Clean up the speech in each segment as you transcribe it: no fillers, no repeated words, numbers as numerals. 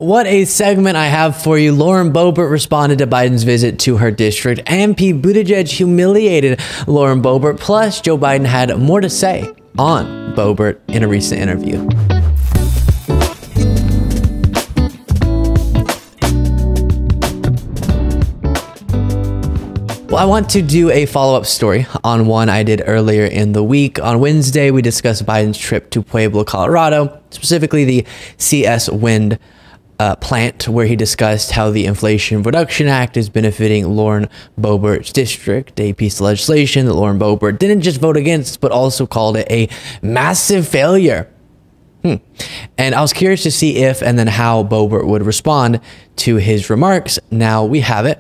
What a segment I have for you. Lauren Boebert responded to Biden's visit to her district, and Pete Buttigieg humiliated Lauren Boebert. Plus, Joe Biden had more to say on Boebert in a recent interview. Well, I want to do a follow-up story on one I did earlier in the week. On Wednesday, we discussed Biden's trip to Pueblo, Colorado, specifically the CS Wind plant, where he discussed how the Inflation Reduction Act is benefiting Lauren Boebert's district, a piece of legislation that Lauren Boebert didn't just vote against, but also called it a massive failure. And I was curious to see if and then how Boebert would respond to his remarks. Now we have it.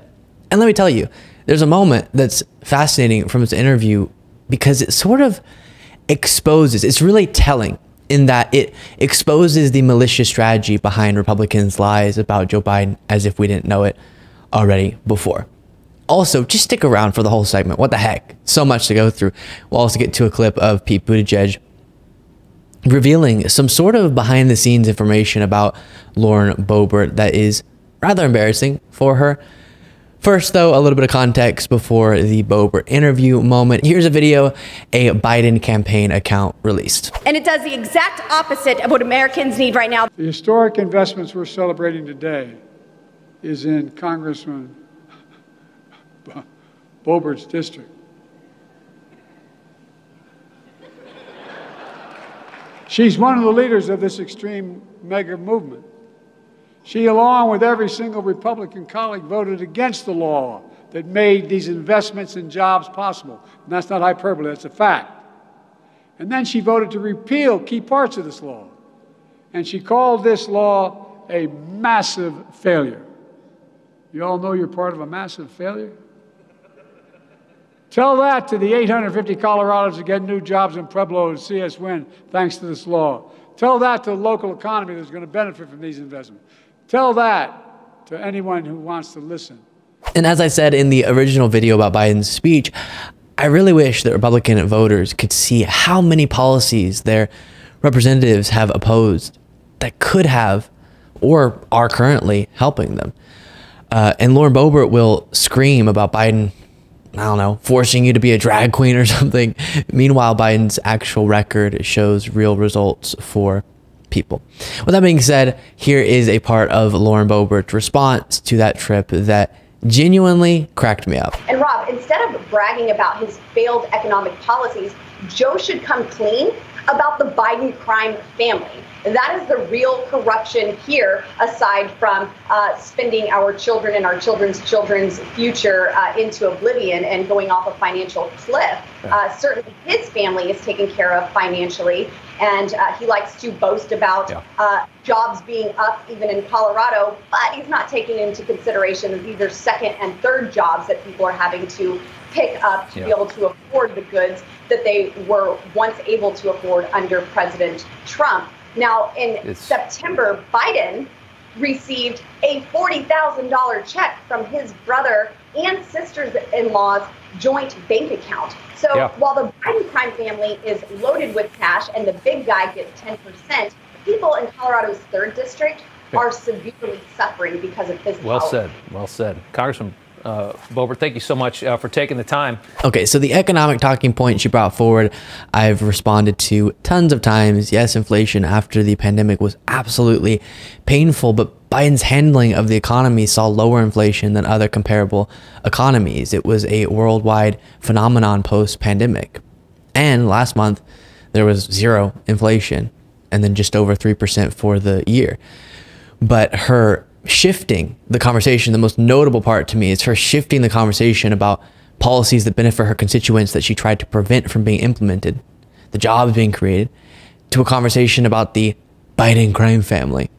And let me tell you, there's a moment that's fascinating from this interview because it sort of exposes, it's really telling in that it exposes the malicious strategy behind Republicans' lies about Joe Biden as if we didn't know it already before. Also, just stick around for the whole segment. What the heck? So much to go through. We'll also get to a clip of Pete Buttigieg revealing some sort of behind the scenes information about Lauren Boebert that is rather embarrassing for her. First, though, a little bit of context before the Boebert interview moment. Here's a video a Biden campaign account released. And it does the exact opposite of what Americans need right now. The historic investments we're celebrating today is in Congressman Boebert's district. She's one of the leaders of this extreme mega movement. She, along with every single Republican colleague, voted against the law that made these investments in jobs possible. And that's not hyperbole, that's a fact. And then she voted to repeal key parts of this law. And she called this law a massive failure. You all know you're part of a massive failure? Tell that to the 850 Coloradans who get new jobs in Pueblo and CS Wind thanks to this law. Tell that to the local economy that's going to benefit from these investments. Tell that to anyone who wants to listen. And as I said in the original video about Biden's speech, I really wish that Republican voters could see how many policies their representatives have opposed that could have or are currently helping them. And Lauren Boebert will scream about Biden, I don't know, forcing you to be a drag queen or something. Meanwhile, Biden's actual record shows real results for people. With that being said, here is a part of Lauren Boebert's response to that trip that genuinely cracked me up. And Rob, instead of bragging about his failed economic policies, Joe should come clean about the Biden crime family. That is the real corruption here, aside from spending our children and our children's future into oblivion and going off a financial cliff. Certainly his family is taken care of financially, and he likes to boast about jobs being up even in Colorado, but he's not taking into consideration that these are second and third jobs that people are having to pick up to be able to afford the goods that they were once able to afford under President Trump. Now, in September, Biden received a $40,000 check from his brother and sister-in-law's joint bank account. So while the Biden crime family is loaded with cash and the big guy gets 10%, people in Colorado's 3rd district are severely suffering because of his Well said. Well said. Congressman Boebert, thank you so much for taking the time. Okay, so the economic talking point she brought forward, I've responded to tons of times. Yes, inflation after the pandemic was absolutely painful, but Biden's handling of the economy saw lower inflation than other comparable economies. It was a worldwide phenomenon post-pandemic. And last month, there was zero inflation and then just over 3% for the year. But her shifting the conversation, the most notable part to me is her shifting the conversation about policies that benefit her constituents that she tried to prevent from being implemented, the jobs being created, to a conversation about the Biden crime family.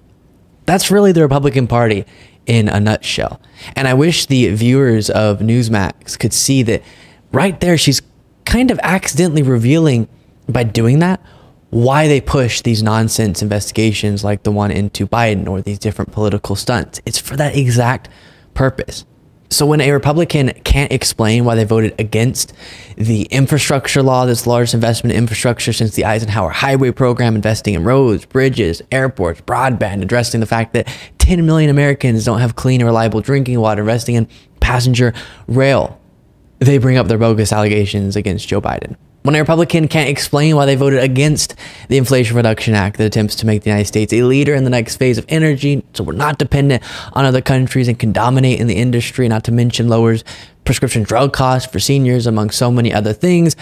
That's really the Republican Party in a nutshell. And I wish the viewers of Newsmax could see that right there, she's kind of accidentally revealing by doing that why they push these nonsense investigations like the one into Biden or these different political stunts. It's for that exact purpose. So when a Republican can't explain why they voted against the infrastructure law, this largest investment in infrastructure since the Eisenhower highway program, investing in roads, bridges, airports, broadband, addressing the fact that 10 million Americans don't have clean and reliable drinking water, investing in passenger rail. They bring up their bogus allegations against Joe Biden. When a Republican can't explain why they voted against the Inflation Reduction Act that attempts to make the United States a leader in the next phase of energy, so we're not dependent on other countries and can dominate in the industry, not to mention lowers prescription drug costs for seniors, among so many other things,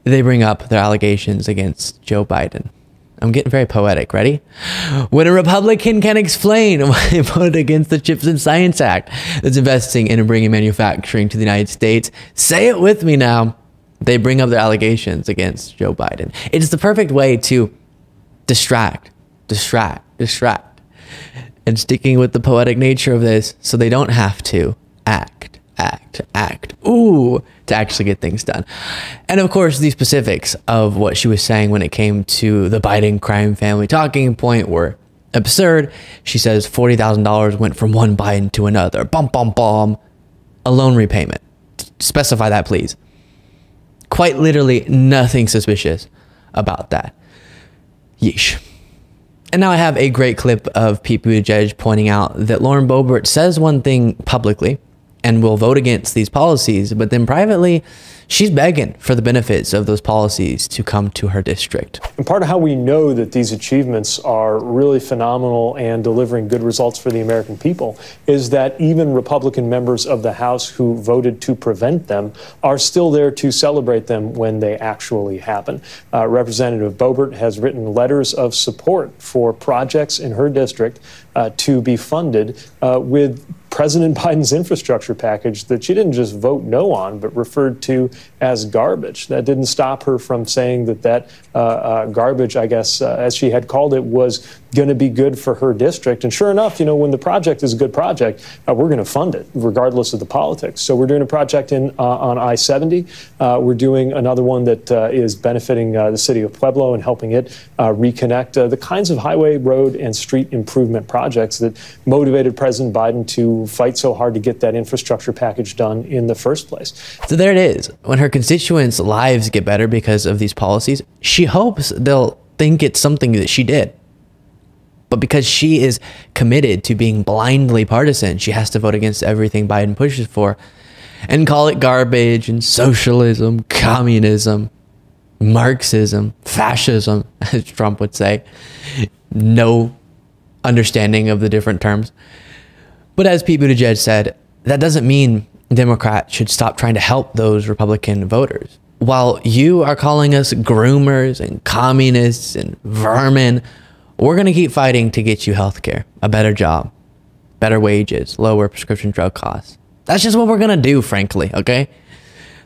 they bring up their allegations against Joe Biden. I'm getting very poetic. Ready? When a Republican can explain why they voted against the CHIPS and Science Act that's investing in and bringing manufacturing to the United States, say it with me now. They bring up their allegations against Joe Biden. It's the perfect way to distract. And sticking with the poetic nature of this so they don't have to act. Ooh, to actually get things done. And of course, the specifics of what she was saying when it came to the Biden crime family talking point were absurd. She says $40,000 went from one Biden to another. Bum. A loan repayment. Specify that, please. Quite literally nothing suspicious about that. Yeesh. And now I have a great clip of Pete Buttigieg pointing out that Lauren Boebert says one thing publicly and will vote against these policies, but then privately, she's begging for the benefits of those policies to come to her district. And part of how we know that these achievements are really phenomenal and delivering good results for the American people is that even Republican members of the House who voted to prevent them are still there to celebrate them when they actually happen. Representative Boebert has written letters of support for projects in her district to be funded with President Biden's infrastructure package that she didn't just vote no on, but referred to as garbage. That didn't stop her from saying that garbage, I guess, as she had called it, was going to be good for her district. And sure enough, you know, when the project is a good project, we're going to fund it, regardless of the politics. So we're doing a project on I-70. We're doing another one that is benefiting the city of Pueblo and helping it reconnect the kinds of highway, road, and street improvement projects that motivated President Biden to fight so hard to get that infrastructure package done in the first place. So there it is. When her constituents' lives get better because of these policies, she hopes they'll think it's something that she did. But because she is committed to being blindly partisan, she has to vote against everything Biden pushes for and call it garbage and socialism, communism, Marxism, fascism, as Trump would say. No understanding of the different terms. But as Pete Buttigieg said, that doesn't mean Democrats should stop trying to help those Republican voters. While you are calling us groomers and communists and vermin, we're going to keep fighting to get you health care, a better job, better wages, lower prescription drug costs. That's just what we're going to do, frankly, okay?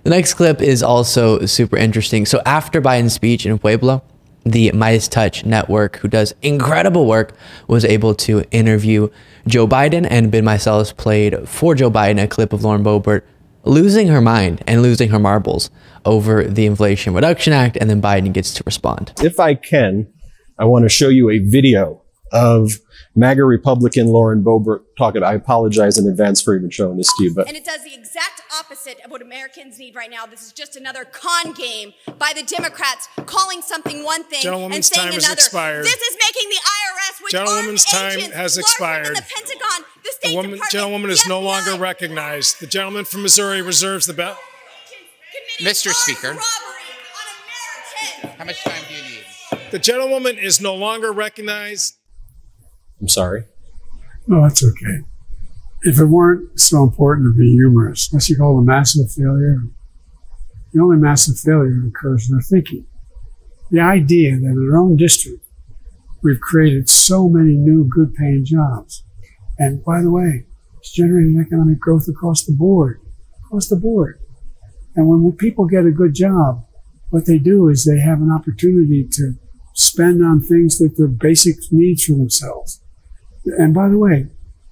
The next clip is also super interesting. So after Biden's speech in Pueblo, the Midas Touch Network, who does incredible work, was able to interview Joe Biden, and Ben Meiselas played for Joe Biden a clip of Lauren Boebert losing her mind and losing her marbles over the Inflation Reduction Act, and then Biden gets to respond. If I can, I want to show you a video of MAGA Republican Lauren Boebert talking. I apologize in advance for even showing this to you, but. And it does the exact opposite of what Americans need right now. This is just another con game by the Democrats, calling something one thing and saying another. Has expired. This is making the IRS, which Gentlewoman's time has expired. Than the Pentagon, the State Department, gentlewoman is no longer recognized. The gentleman from Missouri reserves the ballot. Mr. Speaker, how much time do you need? The gentlewoman is no longer recognized. I'm sorry. No, that's okay. If it weren't so important to be humorous, what's you call a massive failure? The only massive failure occurs in their thinking. The idea that in our own district, we've created so many new good paying jobs. And by the way, it's generating economic growth across the board. And when people get a good job, what they do is they have an opportunity to spend on things that they're basic needs for themselves. And by the way,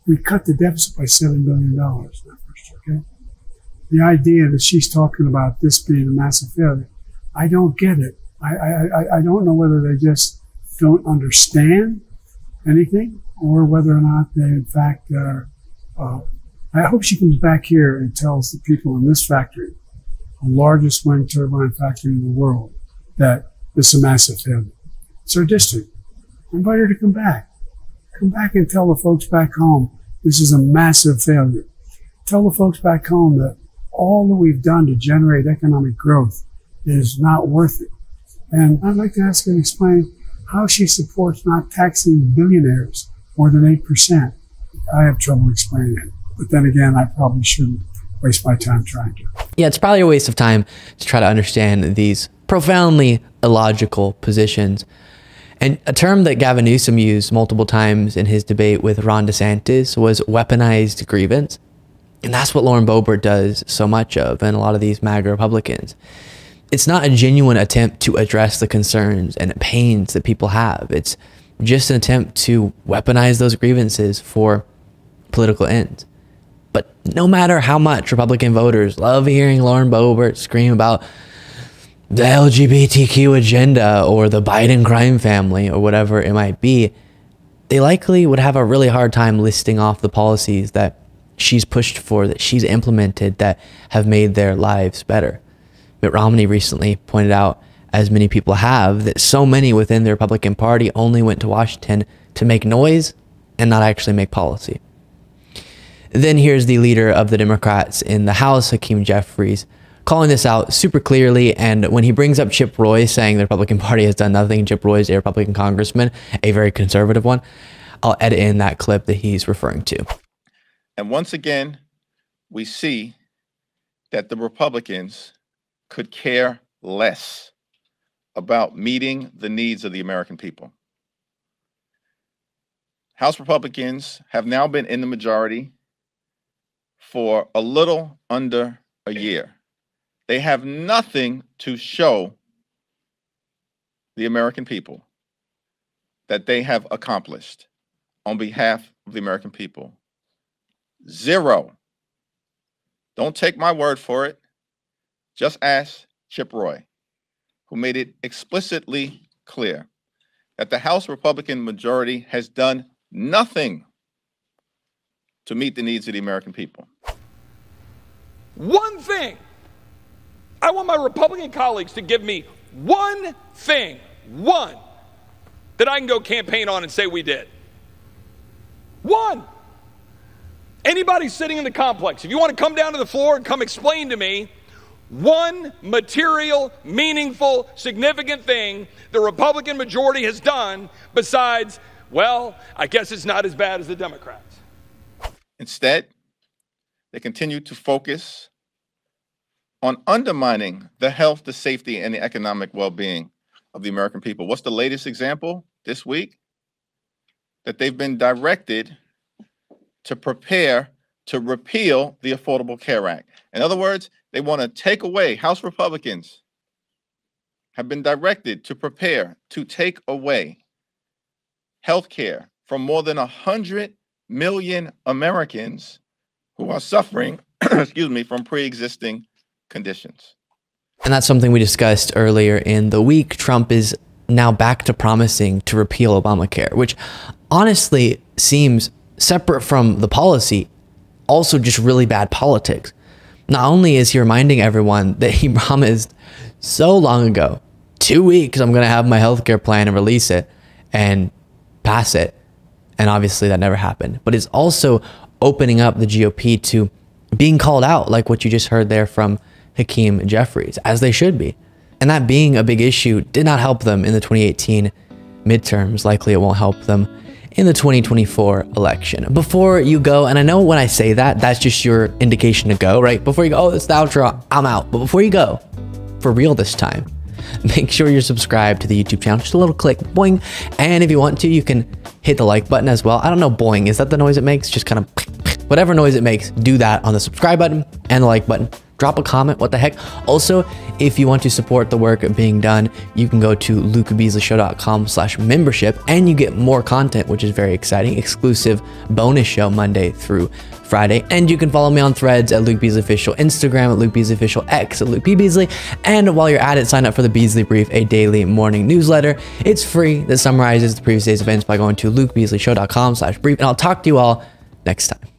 we cut the deficit by $7 billion in that first year, okay? The idea that she's talking about this being a massive failure, I don't get it. I don't know whether they just don't understand anything or whether or not they in fact are, I hope she comes back here and tells the people in this factory, the largest wind turbine factory in the world, that it's a massive failure. It's our district. I invite her to come back. Come back and tell the folks back home this is a massive failure. Tell the folks back home that all that we've done to generate economic growth is not worth it. And I'd like to ask her to explain how she supports not taxing billionaires more than 8%. I have trouble explaining it. But then again, I probably shouldn't waste my time trying to. Yeah, it's probably a waste of time to try to understand these profoundly illogical positions. And a term that Gavin Newsom used multiple times in his debate with Ron DeSantis was weaponized grievance. And that's what Lauren Boebert does so much of, and a lot of these MAGA Republicans. It's not a genuine attempt to address the concerns and pains that people have. It's just an attempt to weaponize those grievances for political ends. But no matter how much Republican voters love hearing Lauren Boebert scream about the LGBTQ agenda or the Biden crime family or whatever it might be, they likely would have a really hard time listing off the policies that she's pushed for, that she's implemented, that have made their lives better. Mitt Romney recently pointed out, as many people have, that so many within the Republican Party only went to Washington to make noise and not actually make policy. Then here's the leader of the Democrats in the House, Hakeem Jeffries, calling this out super clearly. And when he brings up Chip Roy saying the Republican Party has done nothing, Chip Roy is a Republican congressman, a very conservative one, I'll edit in that clip that he's referring to. And once again, we see that the Republicans could care less about meeting the needs of the American people. House Republicans have now been in the majority for a little under a year. They have nothing to show the American people that they have accomplished on behalf of the American people. Zero. Don't take my word for it. Just ask Chip Roy, who made it explicitly clear that the House Republican majority has done nothing to meet the needs of the American people. One thing. I want my Republican colleagues to give me one thing, one, that I can go campaign on and say we did. One. Anybody sitting in the complex, if you want to come down to the floor and come explain to me one material, meaningful, significant thing the Republican majority has done besides, well, I guess it's not as bad as the Democrats. Instead, they continue to focus on undermining the health, the safety, and the economic well-being of the American people. What's the latest example this week? That they've been directed to prepare to repeal the Affordable Care Act. In other words, they want to take away, House Republicans have been directed to prepare to take away health care from more than 100 million Americans who are suffering, excuse me, from pre-existing conditions. And that's something we discussed earlier in the week. Trump is now back to promising to repeal Obamacare, which honestly seems separate from the policy, also just really bad politics. Not only is he reminding everyone that he promised so long ago, 2 weeks, I'm going to have my healthcare plan and release it and pass it. And obviously that never happened. But it's also opening up the GOP to being called out, like what you just heard there from Hakeem Jeffries, as they should be. And that being a big issue did not help them in the 2018 midterms. Likely it won't help them in the 2024 election. Before you go, and I know when I say that, that's just your indication to go, right? Before you go, oh, it's the outro, I'm out. But before you go, for real this time, make sure you're subscribed to the YouTube channel. Just a little click, boing. And if you want to, you can hit the like button as well. I don't know, boing, is that the noise it makes? Just kind of whatever noise it makes, do that on the subscribe button and the like button. Drop a comment, what the heck. Also, if you want to support the work being done, you can go to lukebeasley.com/membership and you get more content, which is very exciting. Exclusive bonus show Monday through Friday. And you can follow me on Threads at Luke Beasley Official, Instagram at Luke Beasley Official, X at Luke P. Beasley. And while you're at it, sign up for the Beasley Brief, a daily morning newsletter. It's free. That summarizes the previous day's events by going to lukebeasleyshow.com/brief. And I'll talk to you all next time.